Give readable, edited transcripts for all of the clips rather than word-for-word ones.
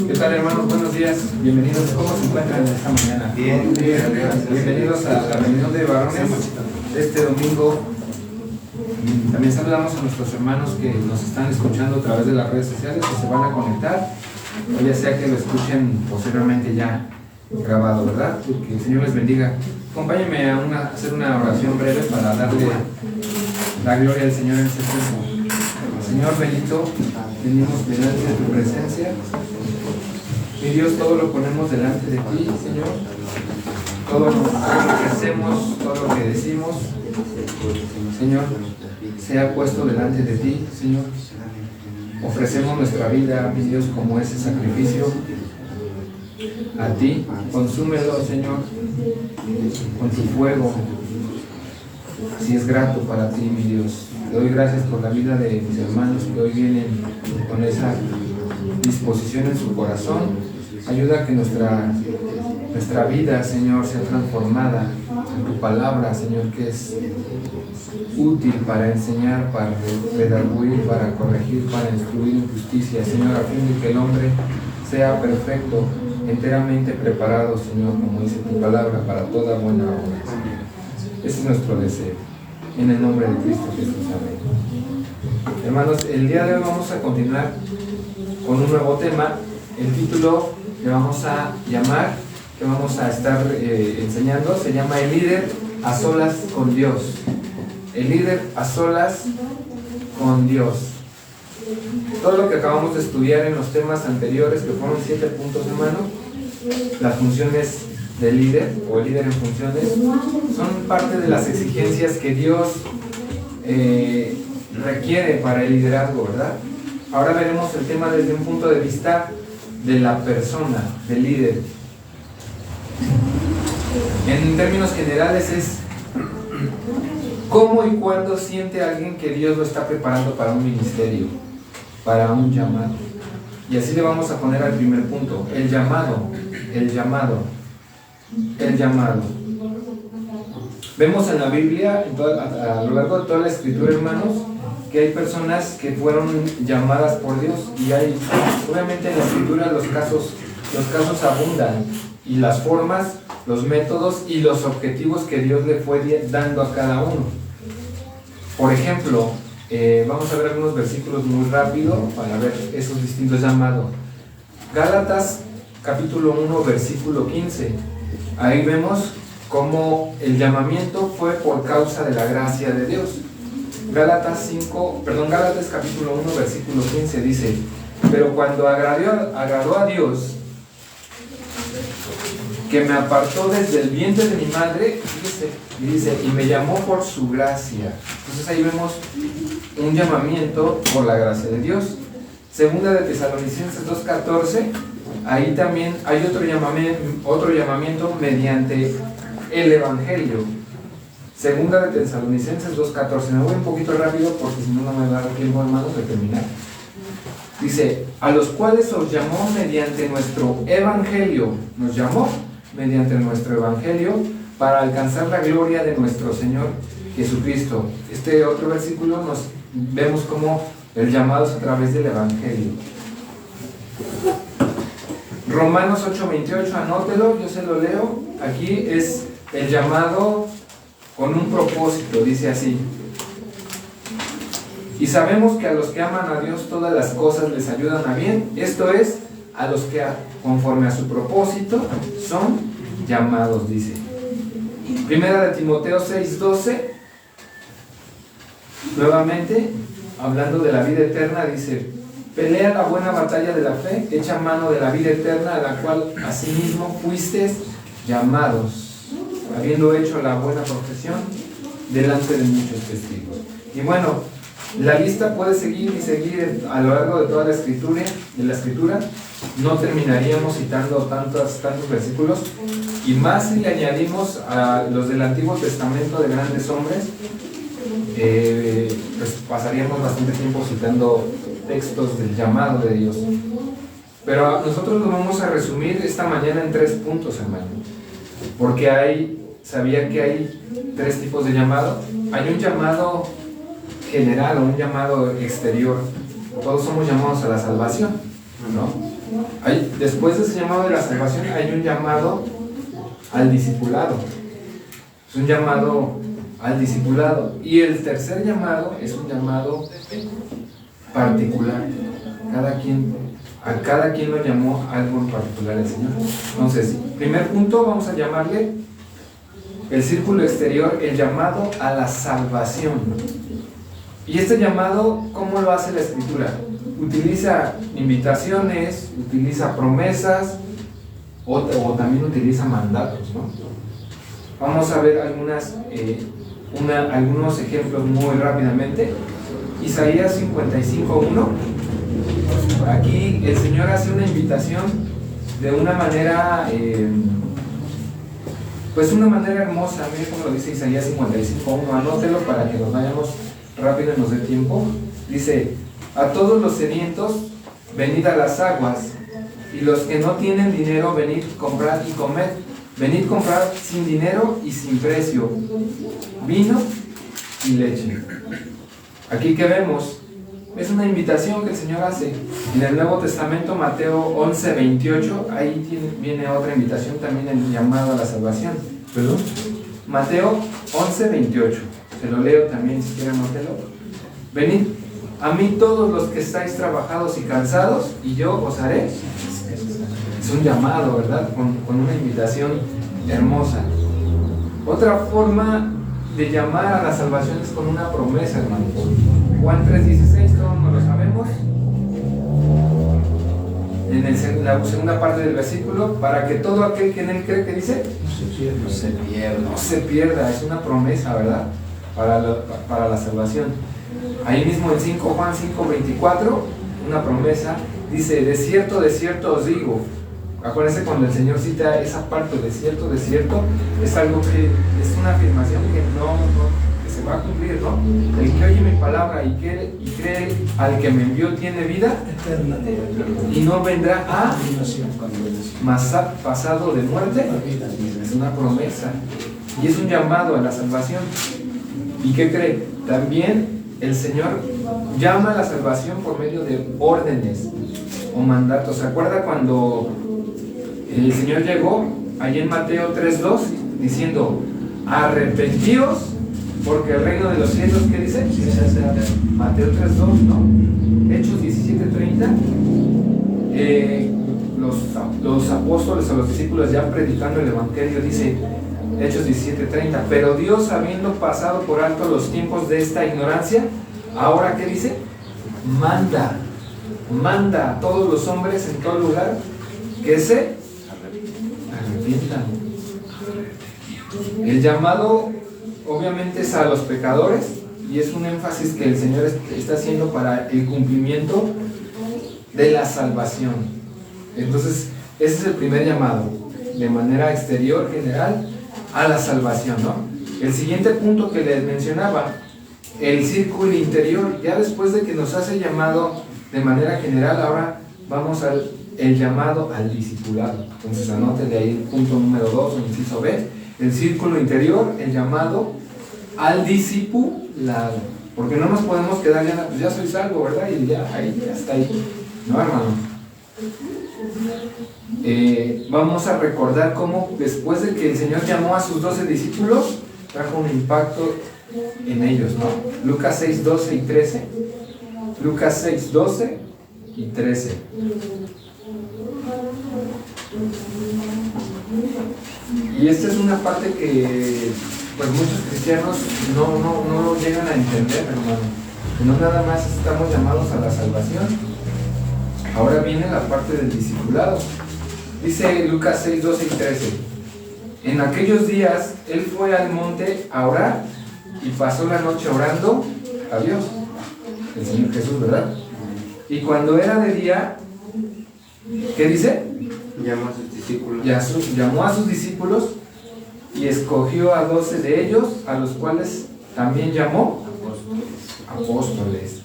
¿Qué tal, hermanos? Buenos días. Bienvenidos. ¿Cómo se encuentran esta mañana? Bien. Bienvenidos a la reunión de varones de este domingo. También saludamos a nuestros hermanos que nos están escuchando a través de las redes sociales, que se van a conectar, o ya sea que lo escuchen posteriormente ya grabado, ¿verdad? Que el Señor les bendiga. Acompáñenme a hacer una oración breve para darle la gloria al Señor en este tiempo. Señor bendito, venimos delante de tu presencia. Mi Dios, todo lo ponemos delante de ti, Señor. Todo lo que hacemos, todo lo que decimos, Señor, sea puesto delante de ti, Señor. Ofrecemos nuestra vida, mi Dios, como ese sacrificio a ti. Consúmelo, Señor, con tu fuego, si es grato para ti, mi Dios. Te doy gracias por la vida de mis hermanos que hoy vienen con esa disposición en su corazón. Ayuda a que nuestra vida, Señor, sea transformada en tu palabra, Señor, que es útil para enseñar, para redarguir, para corregir, para instruir en justicia, Señor, a fin de que el hombre sea perfecto, enteramente preparado, Señor, como dice tu palabra, para toda buena obra. Ese es nuestro deseo. En el nombre de Cristo Jesús, amén. Hermanos, el día de hoy vamos a continuar con un nuevo tema. El título que vamos a llamar, que vamos a estar enseñando, se llama El líder a solas con Dios. El líder a solas con Dios. Todo lo que acabamos de estudiar en los temas anteriores, que fueron 7 puntos, hermano, las funciones del líder o el líder en funciones, son parte de las exigencias que Dios requiere para el liderazgo, ¿verdad? Ahora veremos el tema desde un punto de vista de la persona, del líder. En términos generales es cómo y cuándo siente alguien que Dios lo está preparando para un ministerio, para un llamado. Y así le vamos a poner al primer punto, el llamado. Vemos en la Biblia, a lo largo de toda la escritura, hermanos, que hay personas que fueron llamadas por Dios, y hay, obviamente en la escritura los casos abundan, y las formas, los métodos y los objetivos que Dios le fue dando a cada uno. Por ejemplo, vamos a ver algunos versículos muy rápido para ver esos distintos llamados. Gálatas capítulo 1 versículo 15. Ahí vemos cómo el llamamiento fue por causa de la gracia de Dios. Gálatas capítulo 1 versículo 15 dice: pero cuando agradó a Dios, que me apartó desde el vientre de mi madre, dice, y me llamó por su gracia. Entonces ahí vemos un llamamiento por la gracia de Dios. Segunda de Tesalonicenses 2:14, ahí también hay otro llamamiento mediante el Evangelio. Segunda de Tesalonicenses 2:14. Me voy un poquito rápido porque si no, no me va a dar tiempo, hermanos, de terminar. Dice, a los cuales os llamó mediante nuestro Evangelio. Nos llamó mediante nuestro Evangelio para alcanzar la gloria de nuestro Señor Jesucristo. Este otro versículo vemos como el llamado es a través del Evangelio. Romanos 8:28, anótelo, yo se lo leo. Aquí es el llamado con un propósito, dice así: y sabemos que a los que aman a Dios todas las cosas les ayudan a bien, esto es, a los que conforme a su propósito son llamados, dice. Primera de Timoteo 6:12, nuevamente, hablando de la vida eterna, dice: pelea la buena batalla de la fe, echa mano de la vida eterna, a la cual asimismo fuisteis llamados, habiendo hecho la buena profesión delante de muchos testigos. Y bueno, la lista puede seguir y seguir a lo largo de toda la escritura. No terminaríamos citando tantos versículos, y más si le añadimos a los del Antiguo Testamento de grandes hombres, pues pasaríamos bastante tiempo citando textos del llamado de Dios. Pero nosotros lo vamos a resumir esta mañana en 3 puntos, hermano, porque sabía que hay 3 tipos de llamado. Hay un llamado general o un llamado exterior. Todos somos llamados a la salvación, ¿no? Después de ese llamado de la salvación hay un llamado al discipulado. Es un llamado al discipulado. Y el tercer llamado es un llamado particular. A cada quien lo llamó algo en particular el Señor. Entonces, primer punto, vamos a llamarle el círculo exterior, el llamado a la salvación. Y este llamado, ¿cómo lo hace la Escritura? Utiliza invitaciones, utiliza promesas o también utiliza mandatos, ¿no? Vamos a ver algunos ejemplos muy rápidamente. Isaías 55:1. Aquí el Señor hace una invitación de una manera, una manera hermosa. Miren cómo lo dice Isaías 55:1. Anótelo para que nos vayamos rápido y nos dé tiempo. Dice: a todos los sedientos, venid a las aguas, y los que no tienen dinero, venid, comprad y comed. Venid, comprad sin dinero y sin precio vino y leche. Aquí que vemos, es una invitación que el Señor hace. En el Nuevo Testamento, Mateo 11:28, ahí viene otra invitación, también el llamado a la salvación. ¿Perdón? Mateo 11:28. Se lo leo también, si quieren, anótelo. Venid a mí todos los que estáis trabajados y cansados, y yo os haré. Es un llamado, ¿verdad? Con una invitación hermosa. Otra forma de llamar a la salvación es con una promesa, hermano. Juan 3:16, todos no lo sabemos. En la segunda parte del versículo, para que todo aquel que en él cree, que dice, no se pierda. Es una promesa, ¿verdad? Para la salvación. Ahí mismo en Juan 5:24, una promesa, dice: de cierto os digo. Acuérdense cuando el Señor cita esa parte, de cierto, es algo que es una afirmación que se va a cumplir, ¿no? El que oye mi palabra y cree al que me envió tiene vida eterna y no vendrá a pasado de muerte. Es una promesa y es un llamado a la salvación. ¿Y qué cree? También el Señor llama a la salvación por medio de órdenes o mandatos. ¿Se acuerda cuando el Señor llegó allí en Mateo 3:2 diciendo: arrepentíos porque el reino de los cielos, ¿qué dice? Mateo 3:2, ¿no? Hechos 17:30, los apóstoles o los discípulos ya predicando el evangelio, dice Hechos 17:30, pero Dios, habiendo pasado por alto los tiempos de esta ignorancia, ahora, ¿qué dice? Manda a todos los hombres en todo lugar que se arrepientan. El llamado obviamente es a los pecadores y es un énfasis que el Señor está haciendo para el cumplimiento de la salvación. Entonces, ese es el primer llamado, de manera exterior, general, a la salvación, ¿no? El siguiente punto que les mencionaba, el círculo interior. Ya después de que nos hace llamado de manera general, ahora vamos al llamado al discipulado. Entonces anótenle ahí el punto número 2, o inciso B, el círculo interior, el llamado al discipulado. Porque no nos podemos quedar ya soy salvo, ¿verdad? Y ya está ahí. No, hermano. Vamos a recordar cómo después de que el Señor llamó a sus 12 discípulos, trajo un impacto en ellos, ¿no? Lucas 6:12 y 13. Lucas 6:12 y 13. Y esta es una parte que pues muchos cristianos no lo llegan a entender, hermano. No nada más estamos llamados a la salvación. Ahora viene la parte del discipulado. Dice Lucas 6:12 y 13. En aquellos días él fue al monte a orar y pasó la noche orando a Dios, el Señor Jesús, ¿verdad? Y cuando era de día, ¿qué dice? Llamó a sus discípulos. Llamó a sus discípulos y escogió a 12 de ellos, a los cuales también llamó apóstoles.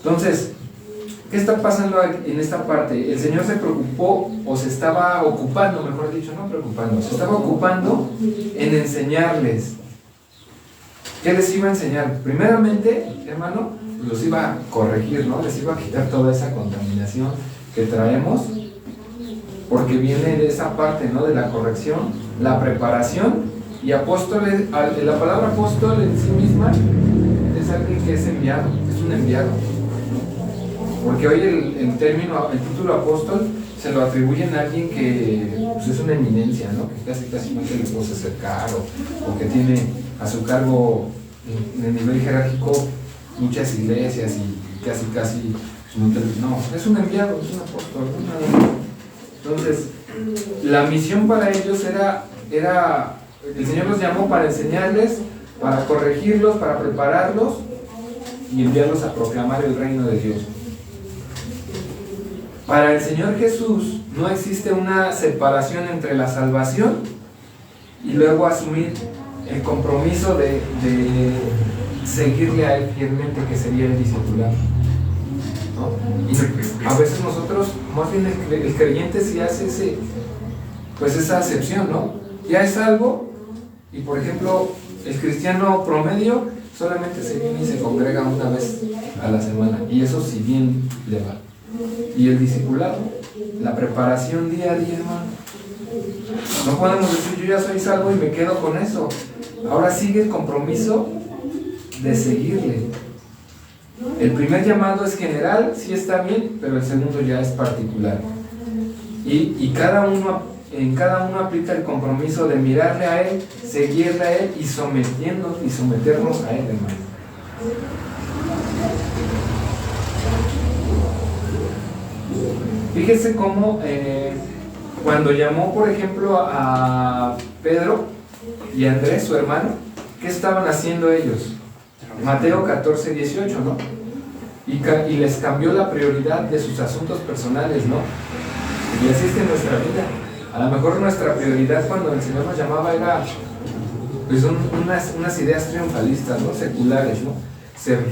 Entonces, ¿qué está pasando en esta parte? El Señor se preocupó, o se estaba ocupando, mejor dicho, no preocupando, se estaba ocupando en enseñarles. ¿Qué les iba a enseñar? Primeramente, hermano, los iba a corregir, ¿no? Les iba a quitar toda esa contaminación que traemos, porque viene de esa parte, ¿no? De la corrección, la preparación, y apóstoles, la palabra apóstol en sí misma es alguien que es enviado, es un enviado, ¿no? Porque hoy el título apóstol se lo atribuyen a alguien que pues, es una eminencia, ¿no? Que casi no le puede acercar o que tiene a su cargo en el nivel jerárquico muchas iglesias y casi no, es un enviado, es un apóstol, Entonces, la misión para ellos era, el Señor los llamó para enseñarles, para corregirlos, para prepararlos y enviarlos a proclamar el reino de Dios. Para el Señor Jesús no existe una separación entre la salvación y luego asumir el compromiso de seguirle a Él fielmente, que sería el discipulado, ¿no? Y a veces nosotros, más bien el creyente sí hace esa acepción, ¿no? Ya es salvo y, por ejemplo, el cristiano promedio solamente se viene y se congrega una vez a la semana, y eso si bien le va. Y el discipulado, la preparación día a día, hermano. No podemos decir yo ya soy salvo y me quedo con eso. Ahora sigue el compromiso de seguirle. El primer llamado es general, sí está bien, pero el segundo ya es particular. Y en cada uno aplica el compromiso de mirarle a Él, seguirle a Él y someternos a Él, hermano. Fíjese cómo cuando llamó, por ejemplo, a Pedro y a Andrés, su hermano, ¿qué estaban haciendo ellos? Mateo 14, 18, ¿no? Y les cambió la prioridad de sus asuntos personales, ¿no? Y así es en nuestra vida. A lo mejor nuestra prioridad cuando el Señor nos llamaba era pues unas ideas triunfalistas, ¿no? Seculares, ¿no? Ser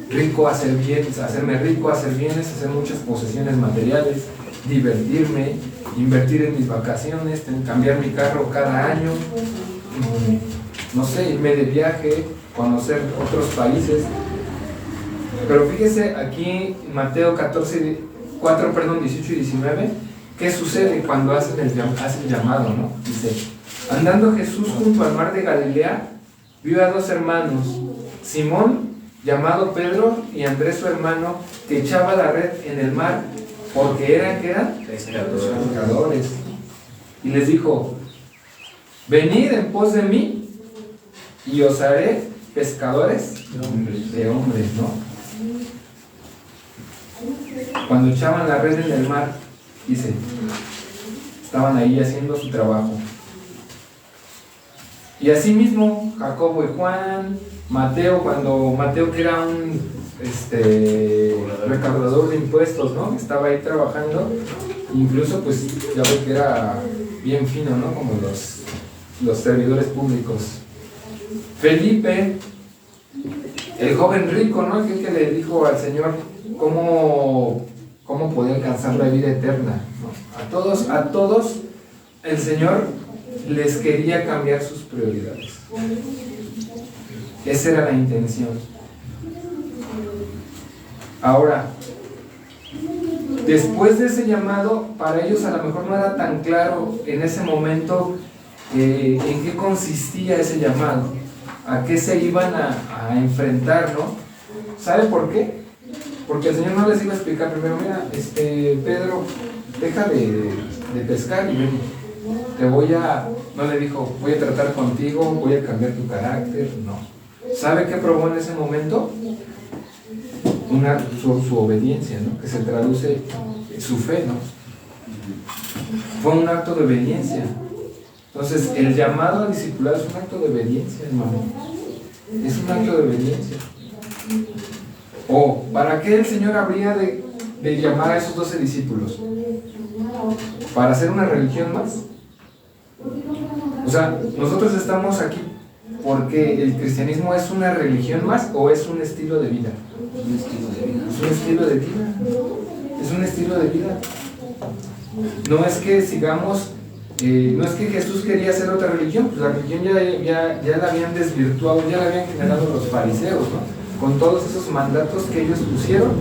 rico, hacer bienes, hacerme rico, hacer bienes, hacer muchas posesiones materiales, divertirme, invertir en mis vacaciones, cambiar mi carro cada año, no sé, irme de viaje, conocer otros países. Pero fíjese aquí en Mateo 18 y 19, ¿qué sucede cuando hacen el llamado, ¿no? Dice, andando Jesús junto al mar de Galilea, vio a dos hermanos, Simón, llamado Pedro, y Andrés su hermano, que echaba la red en el mar, porque eran pescadores. Y les dijo, venid en pos de mí, y os haré pescadores de hombres, ¿no? Cuando echaban la red en el mar, dice, estaban ahí haciendo su trabajo. Y así mismo, Jacobo y Juan, Mateo, cuando Mateo, que era un recaudador de impuestos, ¿no? Estaba ahí trabajando, incluso pues ya ve que era bien fino, ¿no? Como los servidores públicos. Felipe, el joven rico, ¿no? Aquel que le dijo al Señor cómo podía alcanzar la vida eterna, ¿no? A todos el Señor les quería cambiar sus prioridades. Esa era la intención. Ahora, después de ese llamado, para ellos a lo mejor no era tan claro en ese momento en qué consistía ese llamado, a qué se iban a enfrentar, ¿no? ¿Sabe por qué? Porque el Señor no les iba a explicar primero, mira, Pedro, deja de pescar y ven, no le dijo, voy a tratar contigo, voy a cambiar tu carácter, no. ¿Sabe qué probó en ese momento? Su obediencia, ¿no? Que se traduce en su fe, ¿no? Fue un acto de obediencia. Entonces, el llamado a discipular es un acto de obediencia, hermano. Es un acto de obediencia. ¿O para qué el Señor habría de llamar a esos 12 discípulos? ¿Para hacer una religión más? O sea, nosotros estamos aquí porque el cristianismo es una religión más o es un estilo de vida. Es un estilo de vida. Es un estilo de vida. No es que sigamos, no es que Jesús quería hacer otra religión, pues la religión ya la habían desvirtuado, ya la habían generado los fariseos, ¿no? Con todos esos mandatos que ellos pusieron,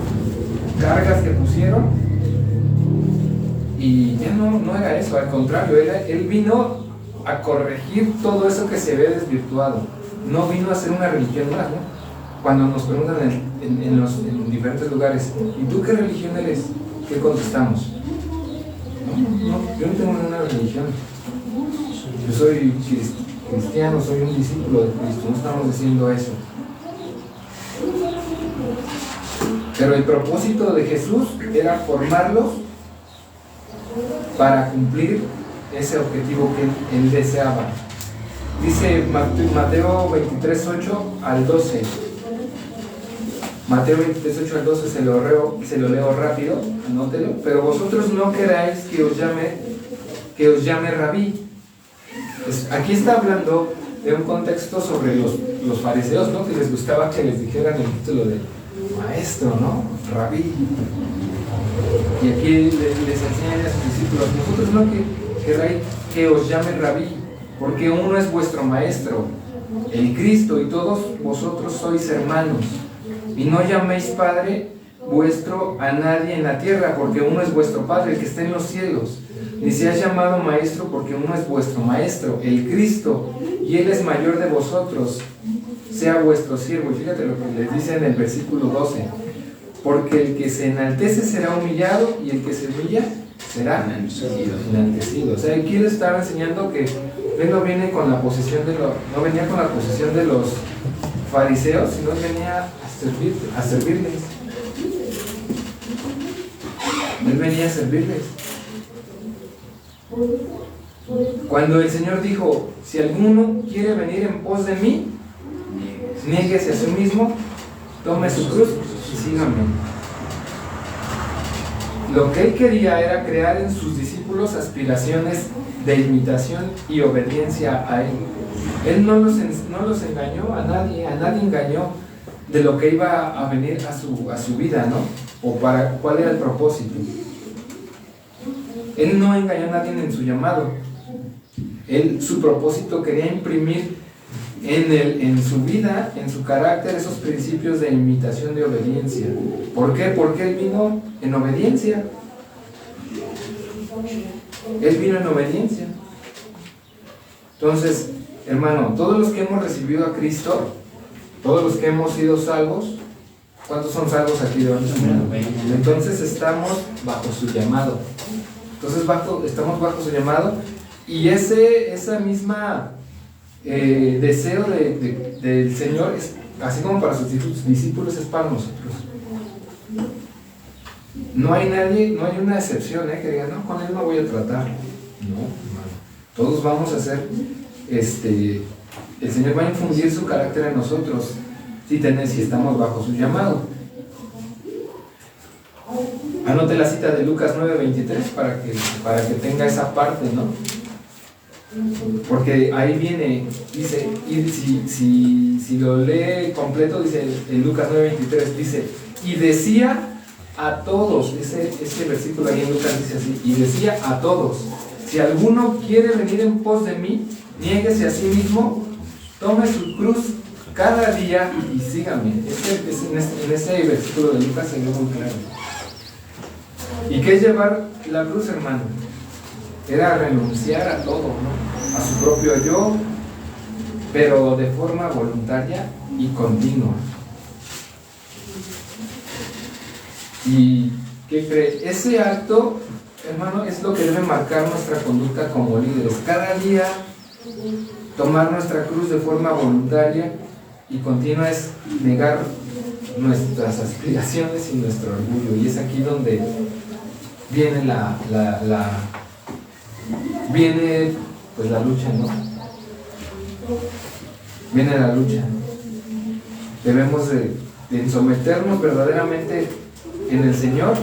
cargas que pusieron, Y ya no era eso, al contrario, él vino a corregir todo eso que se ve desvirtuado. No vino a hacer una religión más, ¿no? Cuando nos preguntan en diferentes lugares, ¿y tú qué religión eres? ¿Qué contestamos? No, yo no tengo ninguna religión. Yo soy cristiano, soy un discípulo de Cristo. No estamos diciendo eso. Pero el propósito de Jesús era formarlos para cumplir ese objetivo que él deseaba. Dice Mateo 23:8 al 12. Mateo 23:8 al 12 se lo leo rápido, anótelo. Pero vosotros no queráis que os llame rabí. Aquí está hablando de un contexto sobre los fariseos, ¿no? Que les gustaba que les dijeran el título de maestro, ¿no? Rabí. Y aquí les enseñan a sus discípulos: vosotros no queráis que os llame rabí, porque uno es vuestro maestro, el Cristo, y todos vosotros sois hermanos. Y no llaméis Padre vuestro a nadie en la tierra, porque uno es vuestro Padre, el que está en los cielos. Ni seas llamado maestro, porque uno es vuestro maestro, el Cristo, y él es mayor de vosotros. Sea vuestro siervo. Y fíjate lo que les dice en el versículo 12: porque el que se enaltece será humillado, y el que se humilla será enaltecido. O sea, aquí le estaba enseñando que él no viene con la posesión no venía con la posesión de los fariseos, sino venía a servirles. Él venía a servirles. Cuando el Señor dijo: si alguno quiere venir en pos de mí, niéguese a sí mismo, tome su cruz y sígame. Lo que él quería era crear en sus discípulos aspiraciones de imitación y obediencia a él. Él no los engañó a nadie engañó de lo que iba a venir a su vida, ¿no? O para cuál era el propósito. Él no engañó a nadie en su llamado. Su propósito quería imprimir en su vida, en su carácter, esos principios de imitación, de obediencia. ¿Por qué? Porque él vino en obediencia. Él vino en obediencia. Entonces, hermano, todos los que hemos recibido a Cristo, todos los que hemos sido salvos, ¿cuántos son salvos aquí de hoy? Entonces estamos bajo su llamado. Estamos bajo su llamado, y esa misma deseo del Señor, así como para sus discípulos, es para nosotros. No hay una excepción, que diga: no, con él no voy a tratar. No, hermano. Todos vamos a ser, el Señor va a infundir su carácter en nosotros si estamos bajo su llamado. Anote la cita de Lucas 9:23 para que tenga esa parte, ¿no? Porque ahí viene, dice, y si lo lee completo, dice en Lucas 9:23, dice: y decía a todos, ese versículo ahí en Lucas dice así: y decía a todos, si alguno quiere venir en pos de mí, niéguese a sí mismo, tome su cruz cada día y sígame. En ese versículo de Lucas se ve muy claro. ¿Y qué es llevar la cruz, hermano? Era renunciar a todo, ¿no? A su propio yo, pero de forma voluntaria y continua. ¿Y qué cree? Ese acto, hermano, es lo que debe marcar nuestra conducta como líderes. Cada día tomar nuestra cruz de forma voluntaria y continua es negar nuestras aspiraciones y nuestro orgullo. Y es aquí donde viene viene pues la lucha, ¿no? Viene la lucha. Debemos de someternos verdaderamente en el Señor,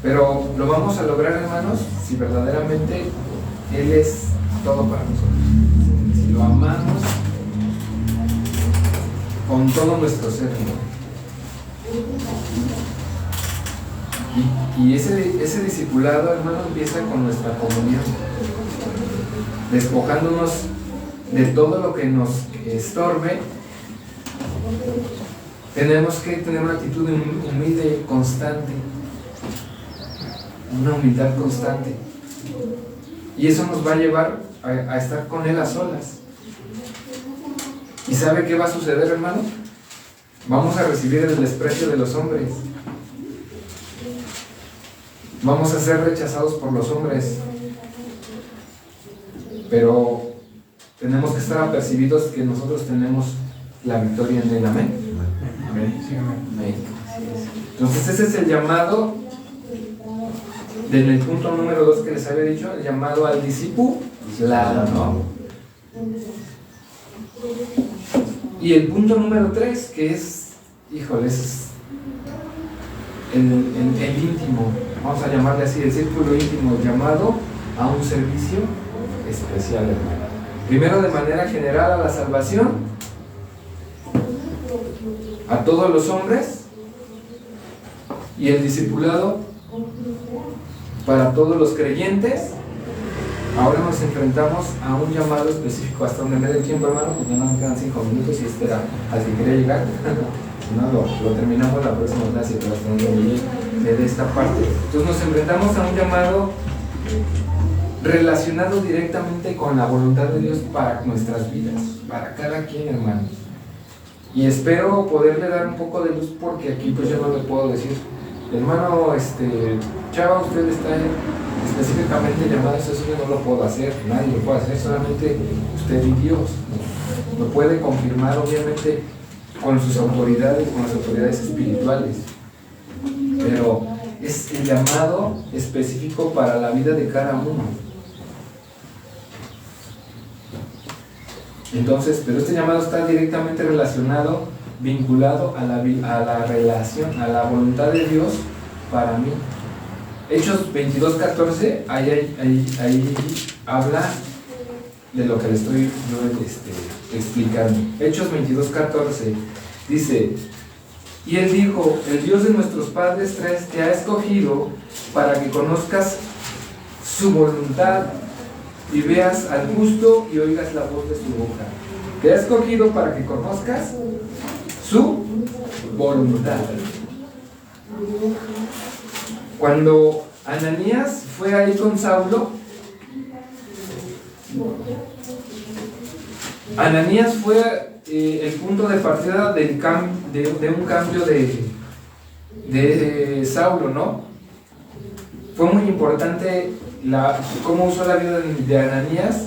pero lo vamos a lograr, hermanos, si verdaderamente Él es todo para nosotros, si lo amamos con todo nuestro ser, ¿no? Y ese discipulado, hermano, empieza con nuestra comunión, despojándonos de todo lo que nos estorbe. Tenemos que tener una actitud humilde y constante. una humildad constante. Y eso nos va a llevar a estar con Él a solas. ¿Y sabe qué va a suceder, hermano? Vamos a recibir el desprecio de los hombres. Vamos a ser rechazados por los hombres. Pero tenemos que estar apercibidos que nosotros tenemos la victoria en Él. Amén. Amén. Entonces ese es el llamado en el punto número 2 que les había dicho, el llamado al discipulado, ¿no? Y el punto número 3, que es, híjole, es el íntimo, vamos a llamarle así, el círculo íntimo, llamado a un servicio especial, hermano. Primero, de manera general, a la salvación, a todos los hombres, y el discipulado para todos los creyentes. Ahora nos enfrentamos a un llamado específico. Hasta donde me dé el tiempo, hermano, porque no me quedan 5 minutos y este era al que quería llegar. Si no, lo terminamos la próxima clase, pero hasta donde me dé esta parte. Entonces nos enfrentamos a un llamado relacionado directamente con la voluntad de Dios para nuestras vidas, para cada quien, hermano. Y espero poderle dar un poco de luz, porque aquí pues yo no le puedo decir, hermano, Chava, usted está específicamente llamado a eso, yo no lo puedo hacer, nadie lo puede hacer, solamente usted y Dios, ¿no? Lo puede confirmar, obviamente, con sus autoridades, con las autoridades espirituales, pero es el llamado específico para la vida de cada uno. Entonces, pero este llamado está directamente relacionado, vinculado a la relación, a la voluntad de Dios para mí. Hechos 22:14, ahí habla de lo que le estoy explicando. Hechos 22:14 dice: y él dijo, el Dios de nuestros padres te ha escogido para que conozcas su voluntad y veas al justo y oigas la voz de su boca. Te ha escogido para que conozcas su voluntad. Cuando Ananías fue ahí con Saulo, Ananías fue el punto de partida de un cambio de Saulo, ¿no? Fue muy importante cómo usó la vida de Ananías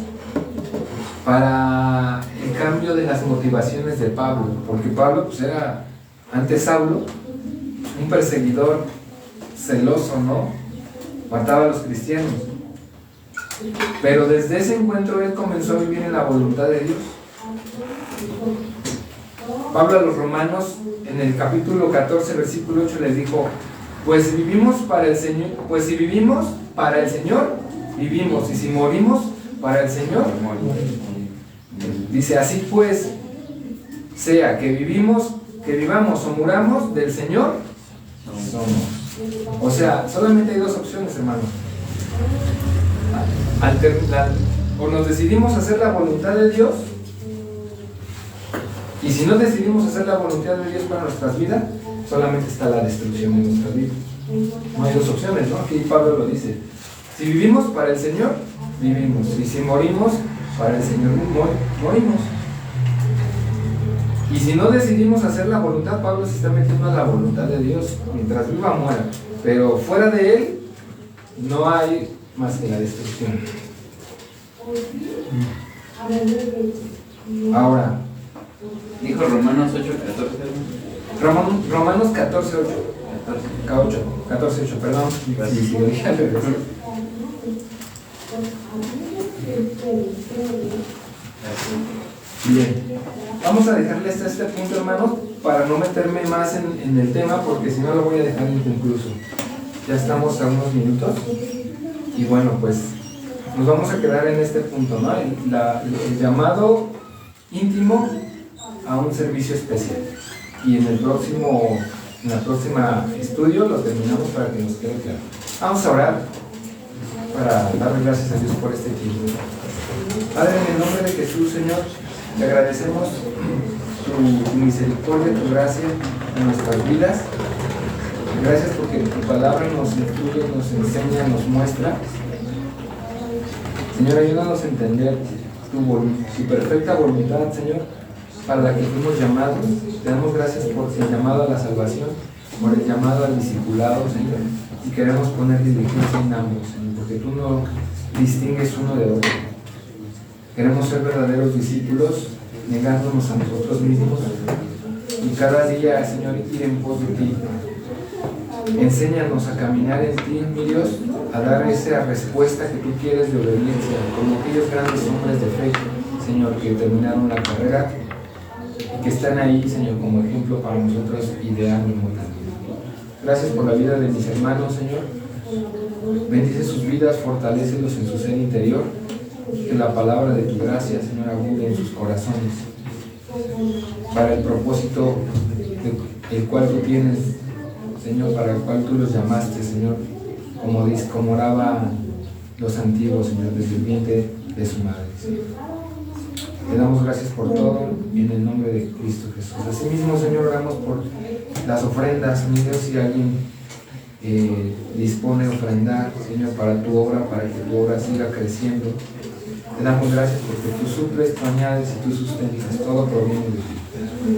para el cambio de las motivaciones de Pablo, porque Pablo pues era, antes Saulo, un perseguidor celoso, ¿no? Mataba a los cristianos. Pero desde ese encuentro él comenzó a vivir en la voluntad de Dios. Pablo a los romanos, en el capítulo 14, versículo 8, les dijo: pues si vivimos para el Señor, vivimos, y si morimos para el Señor, dice, así pues, sea que vivamos o muramos, del Señor somos. O sea, solamente hay dos opciones, hermano. O nos decidimos hacer la voluntad de Dios, y si no decidimos hacer la voluntad de Dios para nuestras vidas, solamente está la destrucción de nuestras vidas. No hay dos opciones, ¿no? Aquí Pablo lo dice: si vivimos para el Señor, vivimos, y si morimos para el Señor, morimos. Y si no decidimos hacer la voluntad, Pablo se está metiendo a la voluntad de Dios. Mientras viva, muera. Pero fuera de Él, no hay más que la destrucción. Ahora, dijo Romanos 8:14. Romanos 14:8. 14:8, perdón. Sí, lo dije al revés. Bien, vamos a dejarle hasta este punto, hermanos, para no meterme más en el tema, porque si no lo voy a dejar inconcluso. Ya estamos a unos minutos y bueno, pues nos vamos a quedar en este punto, ¿no? El llamado íntimo a un servicio especial. Y en el próximo estudio lo terminamos para que nos quede claro. Vamos a orar para darle gracias a Dios por este tiempo. Padre, en el nombre de Jesús, Señor, te agradecemos tu misericordia, tu gracia en nuestras vidas. Gracias porque tu palabra nos instruye, nos enseña, nos muestra. Señor, ayúdanos a entender tu perfecta voluntad, Señor, para la que fuimos llamados. Te damos gracias por el llamado a la salvación, por el llamado al discipulado, Señor. Y queremos poner diligencia en ambos, Señor, porque tú no distingues uno de otro. Queremos ser verdaderos discípulos, negándonos a nosotros mismos y cada día, Señor, ir en pos de ti. Enséñanos a caminar en ti, mi Dios, a dar esa respuesta que tú quieres de obediencia, como aquellos grandes hombres de fe, Señor, que terminaron la carrera y que están ahí, Señor, como ejemplo para nosotros y de ánimo también. Gracias por la vida de mis hermanos, Señor. Bendice sus vidas, fortalécelos en su ser interior. Que la palabra de tu gracia, Señor, abunde en sus corazones para el propósito el cual tú tienes, Señor, para el cual tú los llamaste, Señor, como oraba los antiguos, Señor, desde el vientre de su madre, Señor. Te damos gracias por todo en el nombre de Cristo Jesús. Asimismo, Señor, oramos por las ofrendas, mi Dios, si alguien dispone a ofrendar, Señor, para tu obra, para que tu obra siga creciendo. Te damos gracias porque tú suples, tú añades y tú sustentas, todo proviene de ti.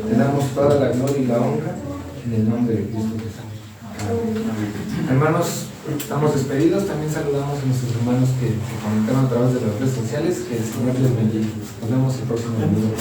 Te damos toda la gloria y la honra en el nombre de Cristo Jesús. Amén. Hermanos, estamos despedidos. También saludamos a nuestros hermanos que conectaron a través de las redes sociales. Que el Señor les bendiga. Nos vemos el próximo domingo.